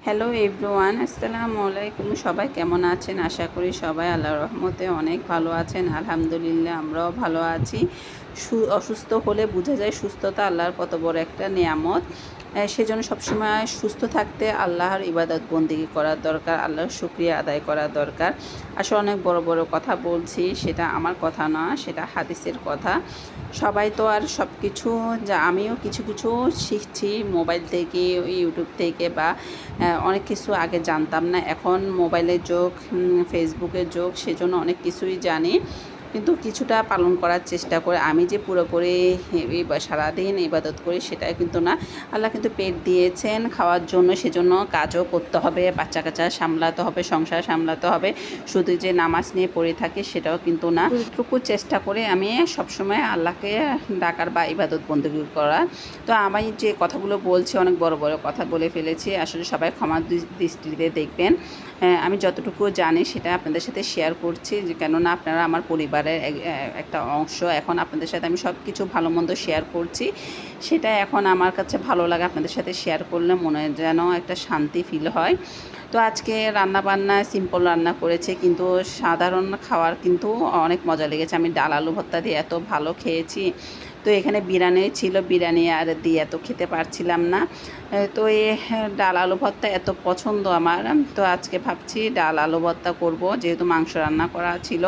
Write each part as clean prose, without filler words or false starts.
Hello everyone, আসসালামু আলাইকুম। সবাই কেমন আছেন? আশা করি সবাই আল্লাহর রহমতে অনেক ভালো আছেন। আলহামদুলিল্লাহ আমরাও ভালো আছি। অসুস্থ হলে বোঝা যায় সুস্থতা আল্লাহর কত বড় একটা নেয়ামত। সেজন্য সবসময় সুস্থ থাকতে আল্লাহর ইবাদত বন্দেগী করার দরকার, আল্লাহর শুকরিয়া আদায় করা দরকার। আসলে অনেক বড় বড় কথা বলছি, সেটা আমার কথা না, সেটা হাদিসের কথা। সবাই তো আর সব কিছু, যা আমিও কিছু কিছু শিখছি মোবাইল থেকে, ইউটিউব থেকে, বা অনেক কিছু আগে জানতাম না। এখন মোবাইলের যুগ, ফেসবুকের যুগ, সেজন্য অনেক কিছুই জানি, কিন্তু কিছুটা পালন করার চেষ্টা করে। আমি যে পুরোপুরি সারাদিন ইবাদত করি সেটাই কিন্তু না। আল্লাহ কিন্তু পেট দিয়েছেন খাওয়ার জন্য, সেজন্য কাজও করতে হবে, বাচ্চা কাচ্চা সামলাতে হবে, সংসার সামলাতে হবে। শুধু যে নামাজ নিয়ে পড়ে থাকি সেটাও কিন্তু না। যতটুকু চেষ্টা করে আমি সবসময় আল্লাহকে ডাকার বা ইবাদত বন্দেগী করার। তো আমি যে কথাগুলো বলছি অনেক বড় বড় কথা বলে ফেলেছি, আসলে সবাই ক্ষমা দৃষ্টিতে দেখবেন। আমি যতটুকু জানি সেটা আপনাদের সাথে শেয়ার করছি, যে কেননা আপনারা আমার পরিবারের একটা অংশ। এখন আপনাদের সাথে আমি সব কিছু ভালো মন্দ শেয়ার করছি, সেটা এখন আমার কাছে ভালো লাগে। আপনাদের সাথে শেয়ার করলে মনে যেন একটা শান্তি ফিল হয়। তো আজকে রান্না বান্না সিম্পল রান্না করেছে, কিন্তু সাধারণ খাওয়ার কিন্তু অনেক মজা লেগেছে। আমি ডাল আলু ভর্তা দিয়ে এত ভালো খেয়েছি। তো এখানে বিরিয়ানি ছিল, বিরিয়ানি আর দিয়ে এত খেতে পারছিলাম না। তো এই ডাল আলু ভর্তা এত পছন্দ আমার, তো আজকে ভাবছি ডাল আলু ভর্তা করব, যেহেতু মাংস রান্না করা ছিল।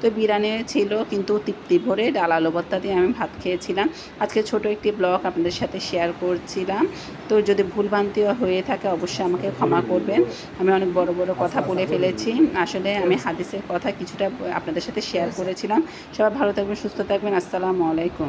তো বিরিয়ানি ছিল, কিন্তু তৃপ্তি ভরে ডাল আলু ভর্তা দিয়ে আমি ভাত খেয়েছিলাম। আজকে ছোট একটি ব্লগ আপনাদের সাথে শেয়ার করছিলাম। তো যদি ভুলভ্রান্তি হয়ে থাকে অবশ্যই আমাকে ক্ষমা করবেন। আমি অনেক বড় বড় কথা বলে ফেলেছি। আসলে আমি হাদিসের কথা কিছুটা আপনাদের সাথে শেয়ার করেছিলাম। সবাই ভালো থাকবেন, সুস্থ থাকবেন। আসসালামু আলাইকুম।